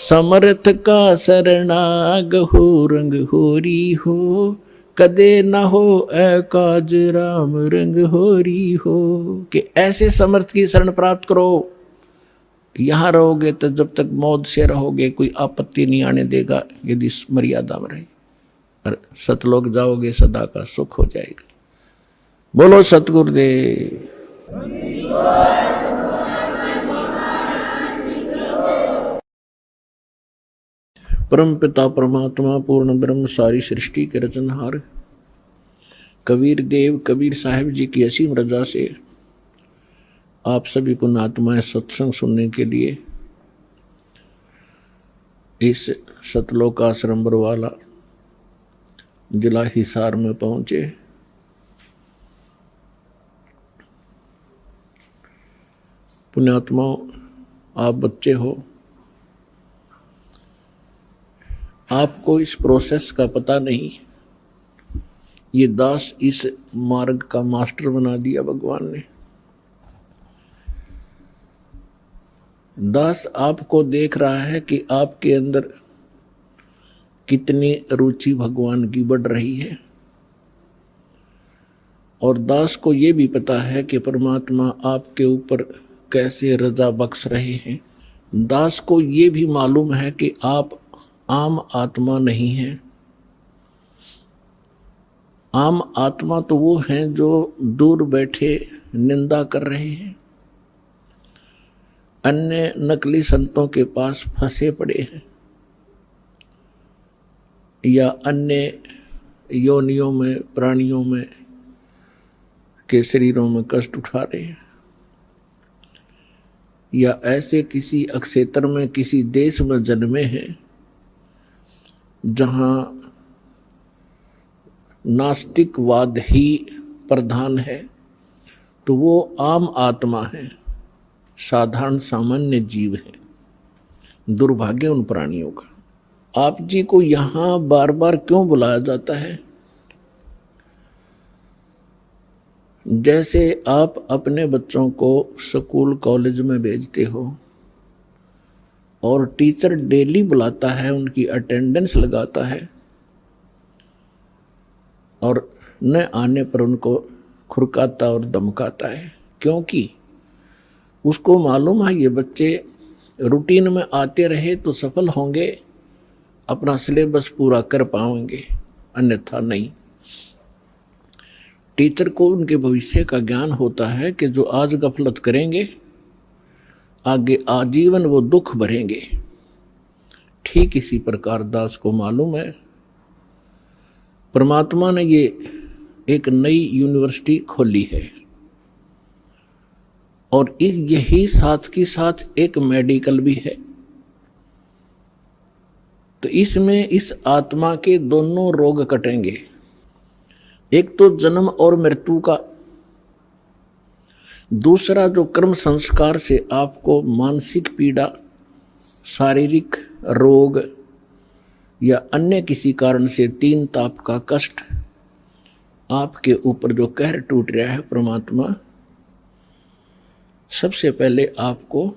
समर्थ का शरणाग हो रंग होरी हो, कदे न हो काज राम रंग होरी हो। कि ऐसे समर्थ की शरण प्राप्त करो, यहाँ रहोगे तो जब तक मौत से रहोगे कोई आपत्ति नहीं आने देगा, यदि इस मर्यादा में रहे। और सतलोक जाओगे सदा का सुख हो जाएगा। बोलो सतगुरुदेव। परम पिता परमात्मा पूर्ण ब्रह्म सारी सृष्टि के रचनहार कबीर देव कबीर साहिब जी की असीम रजा से आप सभी पुण्यात्माएं सत्संग सुनने के लिए इस सतलोक आश्रम बरवाला जिला हिसार में पहुंचे। पुण्यात्माओं, आप बच्चे हो, आपको इस प्रोसेस का पता नहीं। ये दास इस मार्ग का मास्टर बना दिया भगवान ने। दास आपको देख रहा है कि आपके अंदर कितनी रुचि भगवान की बढ़ रही है, और दास को ये भी पता है कि परमात्मा आपके ऊपर कैसे रजा बख्श रहे हैं। दास को ये भी मालूम है कि आप आम आत्मा नहीं हैं। आम आत्मा तो वो हैं जो दूर बैठे निंदा कर रहे हैं, अन्य नकली संतों के पास फंसे पड़े हैं, या अन्य योनियों में प्राणियों में के शरीरों में कष्ट उठा रहे हैं, या ऐसे किसी अक्षेत्र में किसी देश में जन्मे हैं जहां नास्तिकवाद ही प्रधान है, तो वो आम आत्मा है, साधारण सामान्य जीव है। दुर्भाग्य उन प्राणियों का। आप जी को यहां बार बार क्यों बुलाया जाता है? जैसे आप अपने बच्चों को स्कूल कॉलेज में भेजते हो और टीचर डेली बुलाता है, उनकी अटेंडेंस लगाता है, और न आने पर उनको खुरकाता और धमकाता है, क्योंकि उसको मालूम है ये बच्चे रूटीन में आते रहे तो सफल होंगे, अपना सिलेबस पूरा कर पाएंगे, अन्यथा नहीं। टीचर को उनके भविष्य का ज्ञान होता है कि जो आज गफलत करेंगे आगे आजीवन वो दुख भरेंगे। ठीक इसी प्रकार दास को मालूम है परमात्मा ने ये एक नई यूनिवर्सिटी खोली है, और यही साथ के साथ एक मेडिकल भी है। तो इसमें इस आत्मा के दोनों रोग कटेंगे, एक तो जन्म और मृत्यु का, दूसरा जो कर्म संस्कार से आपको मानसिक पीड़ा, शारीरिक रोग या अन्य किसी कारण से तीन ताप का कष्ट आपके ऊपर जो कहर टूट रहा है, परमात्मा सबसे पहले आपको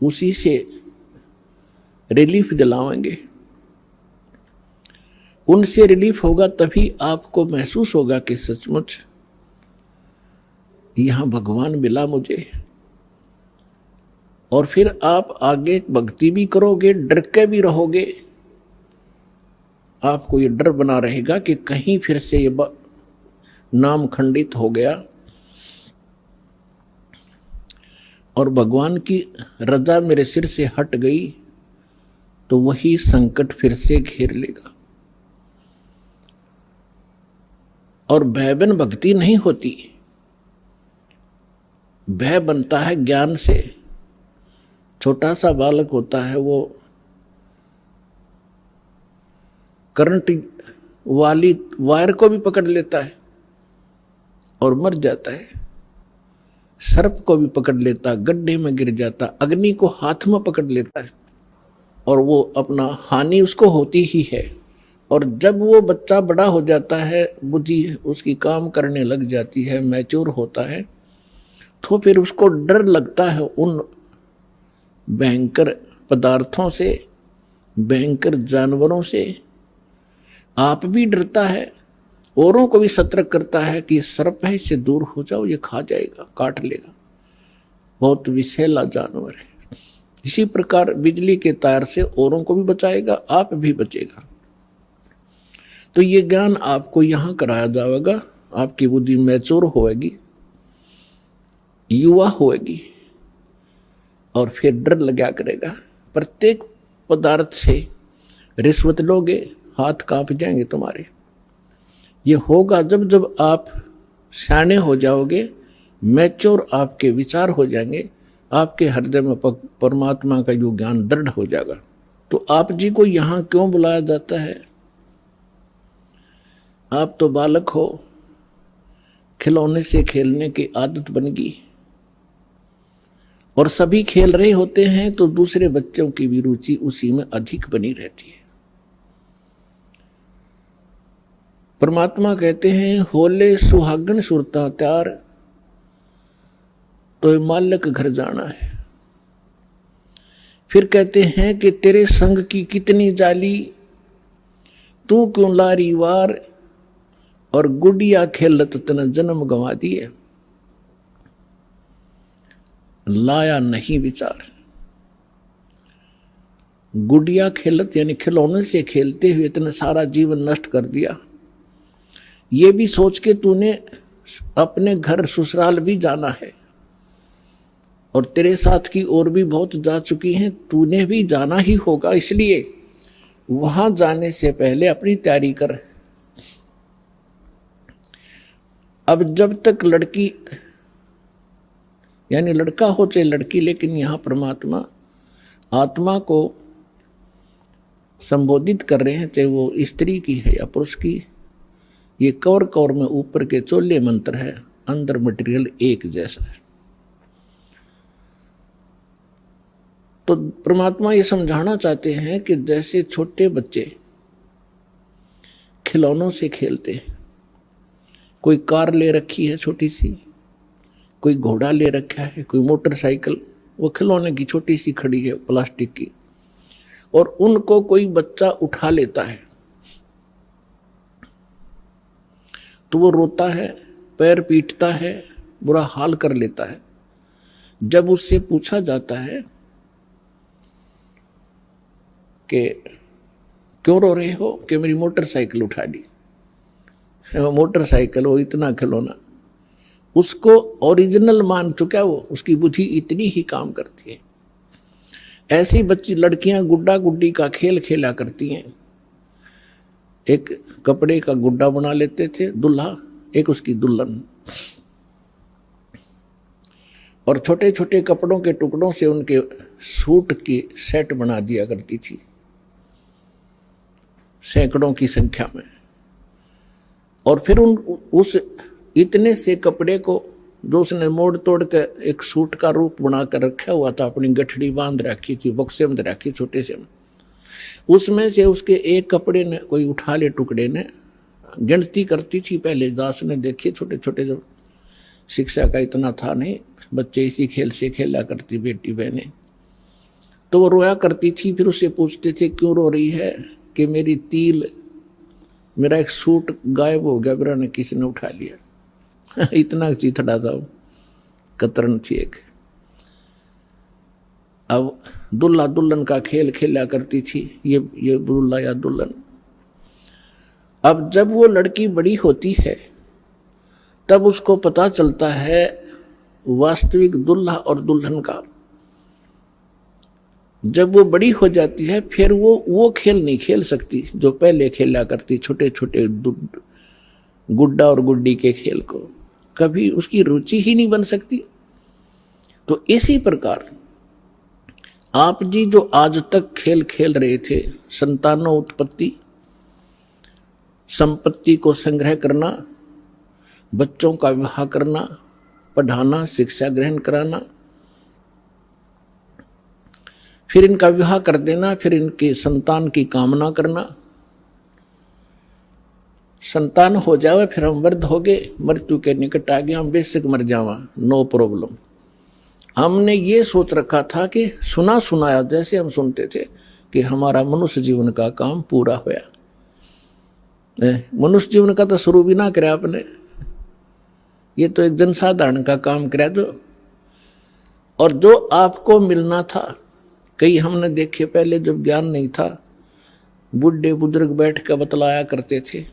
उसी से रिलीफ दिलाएंगे। उनसे रिलीफ होगा तभी आपको महसूस होगा कि सचमुच यहां भगवान मिला मुझे। और फिर आप आगे भक्ति भी करोगे, डर के भी रहोगे। आपको ये डर बना रहेगा कि कहीं फिर से ये नाम खंडित हो गया और भगवान की रजा मेरे सिर से हट गई तो वही संकट फिर से घेर लेगा। और भय बिन भक्ति नहीं होती, भय बनता है ज्ञान से। छोटा सा बालक होता है, वो करंट वाली वायर को भी पकड़ लेता है और मर जाता है, सर्प को भी पकड़ लेता, गड्ढे में गिर जाता, अग्नि को हाथ में पकड़ लेता है, और वो अपना हानि उसको होती ही है। और जब वो बच्चा बड़ा हो जाता है, बुद्धि उसकी काम करने लग जाती है, मैच्योर होता है, तो फिर उसको डर लगता है उन भयंकर पदार्थों से भयंकर जानवरों से आप भी डरता है, औरों को भी सतर्क करता है कि ये सर्प है, इससे दूर हो जाओ, ये खा जाएगा, काट लेगा, बहुत विषैला जानवर है। इसी प्रकार बिजली के तार से औरों को भी बचाएगा, आप भी बचेगा। तो ये ज्ञान आपको यहां कराया जाएगा, आपकी बुद्धि मैच्योर होएगी, युवा होएगी, और फिर डर लगा करेगा। प्रत्येक पदार्थ से रिश्वत लोगे, हाथ कांप जाएंगे तुम्हारे। ये होगा जब जब आप सियाने हो जाओगे, मैच्योर आपके विचार हो जाएंगे, आपके हृदय में परमात्मा का जो ज्ञान दृढ़ हो जाएगा। तो आप जी को यहां क्यों बुलाया जाता है? आप तो बालक हो, खिलौने से खेलने की आदत बन गई, और सभी खेल रहे होते हैं तो दूसरे बच्चों की भी रुचि उसी में अधिक बनी रहती है। परमात्मा कहते हैं, होले सुहागन सुरता त्यार, तो मालक घर जाना है। फिर कहते हैं कि तेरे संग की कितनी जाली, तू क्यों लारी वार, और गुड़िया खेलत तने जन्म गंवा दिए, लाया नहीं विचार। गुड़िया खेलत यानी खिलौने से खेलते हुए इतना सारा जीवन नष्ट कर दिया। ये भी सोच के तूने अपने घर ससुराल भी जाना है, और तेरे साथ की और भी बहुत जा चुकी हैं, तूने भी जाना ही होगा, इसलिए वहां जाने से पहले अपनी तैयारी कर। अब जब तक लड़की यानी लड़का हो चाहे लड़की, लेकिन यहां परमात्मा आत्मा को संबोधित कर रहे हैं, चाहे वो स्त्री की है या पुरुष की। ये कौर कौर में ऊपर के चोले मंत्र है, अंदर मटेरियल एक जैसा है। तो परमात्मा ये समझाना चाहते हैं कि जैसे छोटे बच्चे खिलौनों से खेलते हैं, कोई कार ले रखी है छोटी सी, कोई घोड़ा ले रखा है, कोई मोटरसाइकिल, वो खिलौने की छोटी सी खड़ी है प्लास्टिक की, और उनको कोई बच्चा उठा लेता है तो वो रोता है, पैर पीटता है, बुरा हाल कर लेता है। जब उससे पूछा जाता है कि क्यों रो रहे हो, कि मेरी मोटरसाइकिल उठा ली। मोटरसाइकिल वो इतना खिलौना, उसको ओरिजिनल मान चुका, वो उसकी बुद्धि इतनी ही काम करती है। ऐसी बच्ची लड़कियां गुड्डा गुड्डी का खेल खेला करती हैं। एक कपड़े का गुड्डा बना लेते थे दुल्हा, एक उसकी दुल्हन, और छोटे छोटे कपड़ों के टुकड़ों से उनके सूट की सेट बना दिया करती थी, सैकड़ों की संख्या में। और फिर उस इतने से कपड़े को जो उसने मोड़ तोड़ कर एक सूट का रूप बनाकर रखा हुआ था, अपनी गठड़ी बांध रखी थी, बक्से में रखी छोटे से, उसमें से उसके एक कपड़े ने कोई उठा ले, टुकड़े ने गिनती करती थी। पहले दास ने देखे छोटे छोटे, जब शिक्षा का इतना था नहीं, बच्चे इसी खेल से खेला करती बेटी बहनें, तो वो रोया करती थी। फिर उससे पूछते थे क्यों रो रही है, कि मेरी तिल, मेरा एक सूट गायब हो गया, मेरा ने किसी ने उठा लिया। इतना चीथड़ा था, कतरन थी एक। अब दुल्हा दुल्हन का खेल खेला करती थी, ये दुल्हा या दुल्हन। अब जब वो लड़की बड़ी होती है तब उसको पता चलता है वास्तविक दुल्हा और दुल्हन का। जब वो बड़ी हो जाती है फिर वो खेल नहीं खेल सकती जो पहले खेला करती, छोटे छोटे गुड्डा और गुड्डी के खेल को, कभी उसकी रुचि ही नहीं बन सकती। तो इसी प्रकार आप जी जो आज तक खेल खेल रहे थे, संतानों उत्पत्ति, संपत्ति को संग्रह करना, बच्चों का विवाह करना, पढ़ाना, शिक्षा ग्रहण कराना, फिर इनका विवाह कर देना, फिर इनके संतान की कामना करना, संतान हो जावे, फिर हम वृद्ध हो गए, मृत्यु के निकट आ गए, हम बेशक मर जावा, नो प्रॉब्लम। हमने ये सोच रखा था कि सुना सुनाया जैसे हम सुनते थे कि हमारा मनुष्य जीवन का काम पूरा होया। मनुष्य जीवन का तो शुरू भी ना करे आपने, ये तो एक जनसाधारण का काम करे जो, और जो आपको मिलना था। कई हमने देखे पहले जब ज्ञान नहीं था, बुढ़े बुजुर्ग बैठ कर बतलाया करते थे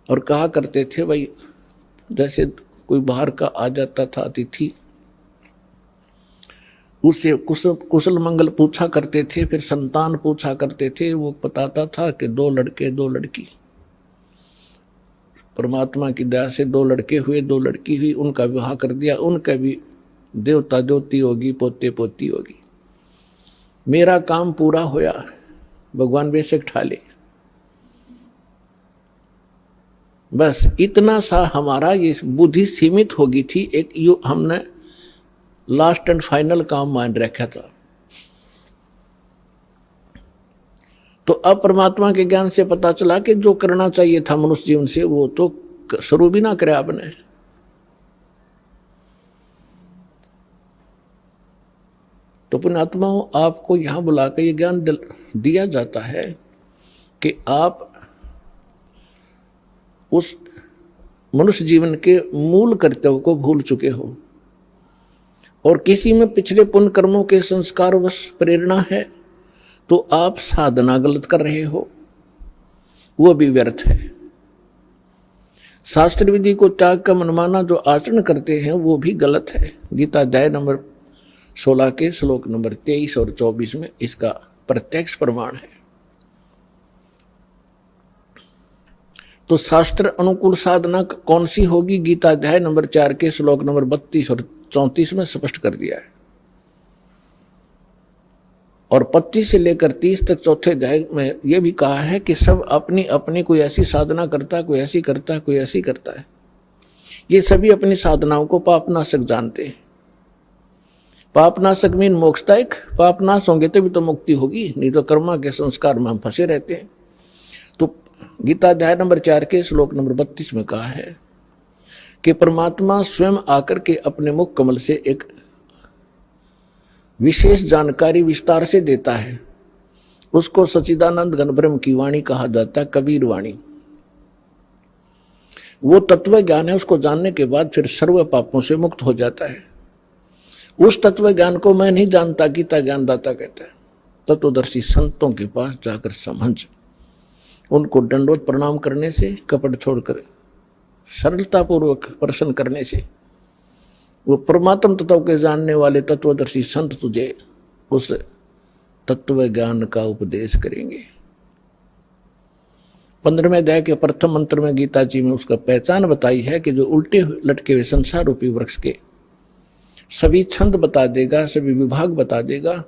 और कहा करते थे भाई, जैसे कोई बाहर का आ जाता था अतिथि, उससे कुशल मंगल पूछा करते थे, फिर संतान पूछा करते थे। वो बताता था कि 2 लड़के 2 लड़की, परमात्मा की दया से 2 लड़के हुए 2 लड़की हुई, उनका विवाह कर दिया, उनका भी देवता देवती होगी, पोते पोती होगी। मेरा काम पूरा होया, भगवान बेशक ठाले। बस इतना सा हमारा ये बुद्धि सीमित होगी थी, एक यो हमने लास्ट एंड फाइनल काम मान रखा था। तो अब परमात्मा के ज्ञान से पता चला कि जो करना चाहिए था मनुष्य जीवन से वो तो शुरू भी ना करे आपने। तो पुण्यात्माओं, आपको यहां बुलाकर ये ज्ञान दिया जाता है कि आप उस मनुष्य जीवन के मूल कर्तव्य को भूल चुके हो और किसी में पिछले पुण्य कर्मों के संस्कारवश प्रेरणा है तो आप साधना गलत कर रहे हो, वो भी व्यर्थ है। शास्त्र विधि को त्याग कर मनमाना जो आचरण करते हैं वो भी गलत है। गीता अध्याय नंबर 16 के श्लोक नंबर 23 और 24 में इसका प्रत्यक्ष प्रमाण है। तो शास्त्र अनुकूल साधना कौन सी होगी, गीता अध्याय नंबर 4 के श्लोक नंबर 32 और 34 में स्पष्ट कर दिया है। और 25 से लेकर 30 तक चौथे अध्याय में यह भी कहा है कि सब अपनी अपनी कोई ऐसी साधना करता, कोई ऐसी करता, कोई ऐसी करता है। ये सभी अपनी साधनाओं को पापनाशक जानते हैं। पापनाशक मीन मोक्षदायक, पापनाश होंगे तभी तो मुक्ति होगी, नहीं तो कर्मा के संस्कार में हम फंसे रहते हैं। तो गीता अध्याय नंबर 4 के श्लोक नंबर 32 में कहा है कि परमात्मा स्वयं आकर के अपने मुख कमल से एक विशेष जानकारी विस्तार से देता है। उसको सच्चिदानंद घन ब्रह्म की वाणी कहा जाता है, कबीर वाणी। वो तत्व ज्ञान है, उसको जानने के बाद फिर सर्व पापों से मुक्त हो जाता है। उस तत्व ज्ञान को मैं नहीं जानता, गीता ज्ञानदाता कहता है। तत्वदर्शी संतों के पास जाकर समझ, उनको दंडवत प्रणाम करने से, कपट छोड़कर सरलता पूर्वक प्रश्न करने से वो परमात्म तत्व के जानने वाले तत्वदर्शी संत तुझे उस तत्व ज्ञान का उपदेश करेंगे। 15वें अध्याय के प्रथम मंत्र में गीता जी में उसका पहचान बताई है कि जो उल्टे लटके हुए संसार रूपी वृक्ष के सभी छंद बता देगा, सभी विभाग बता देगा,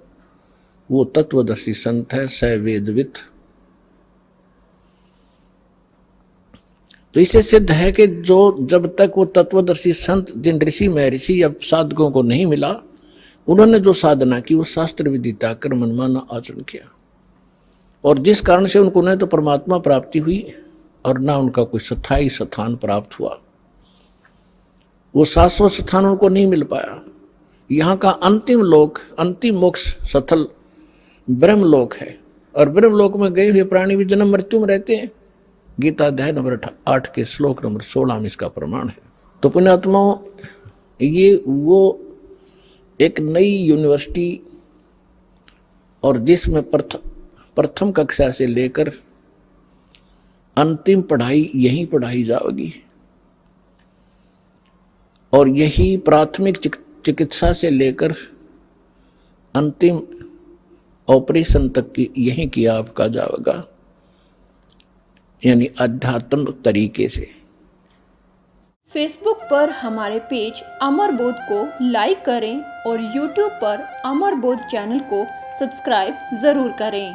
वो तत्वदर्शी संत है, स वेदवित। तो इससे सिद्ध है कि जो जब तक वो तत्वदर्शी संत जिन ऋषि महर्षि या साधकों को नहीं मिला, उन्होंने जो साधना की वो शास्त्र विधि त्याग कर मनमाना आचरण किया, और जिस कारण से उनको न तो परमात्मा प्राप्ति हुई और न उनका कोई स्थायी स्थान प्राप्त हुआ। वो शाश्वत स्थान उनको नहीं मिल पाया। यहाँ का अंतिम लोक, अंतिम मोक्ष स्थल ब्रह्म लोक है, और ब्रह्म लोक में गए हुए प्राणी भी जन्म मृत्यु में रहते हैं। गीता अध्याय नंबर 8 के श्लोक नंबर 16 में इसका प्रमाण है। तो पुण्यात्माओं, ये वो एक नई यूनिवर्सिटी और जिसमें प्रथम कक्षा से लेकर अंतिम पढ़ाई यहीं पढ़ाई जाएगी, और यही प्राथमिक चिकित्सा से लेकर अंतिम ऑपरेशन तक की यहीं किया आपका जाएगा, यानी अध्यात्म तरीके से। फेसबुक पर हमारे पेज अमर बोध को लाइक करें और यूट्यूब पर अमर बोध चैनल को सब्सक्राइब जरूर करें।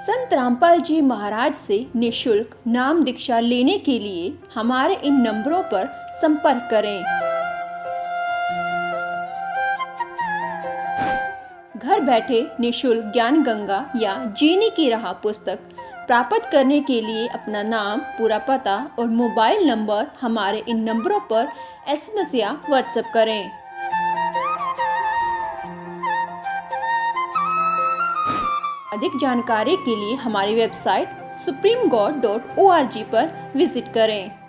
संत रामपाल जी महाराज से निःशुल्क नाम दीक्षा लेने के लिए हमारे इन नंबरों पर संपर्क करें। घर बैठे निःशुल्क ज्ञान गंगा या जीने की राह पुस्तक प्राप्त करने के लिए अपना नाम, पूरा पता और मोबाइल नंबर हमारे इन नंबरों पर SMS या व्हाट्सएप करें। अधिक जानकारी के लिए हमारी वेबसाइट supremegod.org पर विजिट करें।